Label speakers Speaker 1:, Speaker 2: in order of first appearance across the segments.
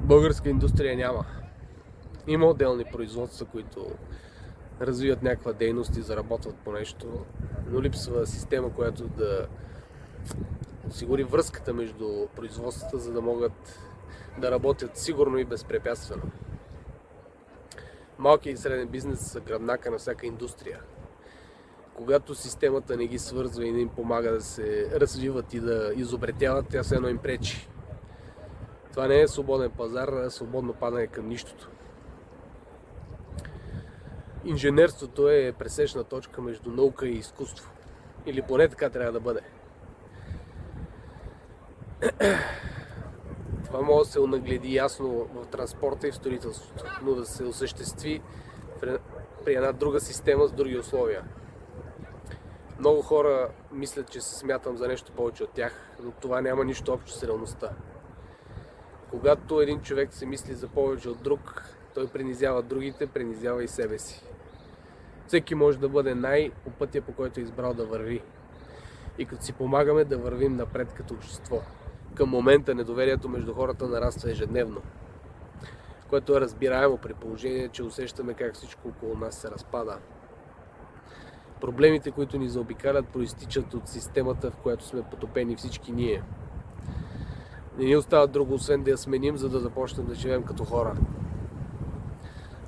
Speaker 1: Българска индустрия няма. Има отделни производства, които развиват някаква дейност и заработват по нещо, но липсва система, която да осигури връзката между производствата, за да могат да работят сигурно и безпрепятствено. Малкият и среден бизнес са гръбнака на всяка индустрия. Когато системата не ги свързва и не им помага да се развиват и да изобретяват, тя все едно им пречи. Това не е свободен пазар, а е свободно падане към нищото. Инженерството е пресечна точка между наука и изкуство. Или поне така трябва да бъде. Това може да се онагледи ясно в транспорта и в строителството, но да се осъществи при една друга система с други условия. Много хора мислят, че се смятам за нещо повече от тях, но това няма нищо общо с реалността. Когато един човек се мисли за повече от друг, той принизява другите, принизява и себе си. Всеки може да бъде по пътя, по който е избрал да върви. И като си помагаме да вървим напред като общество. Към момента недоверието между хората нараства ежедневно, което е разбираемо при положение, че усещаме как всичко около нас се разпада. Проблемите, които ни заобикалят, проистичат от системата, в която сме потопени всички ние. Не ни остава друго, освен да я сменим, за да започнем да живеем като хора.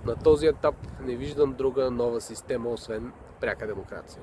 Speaker 1: На този етап не виждам друга нова система, освен пряка демокрация.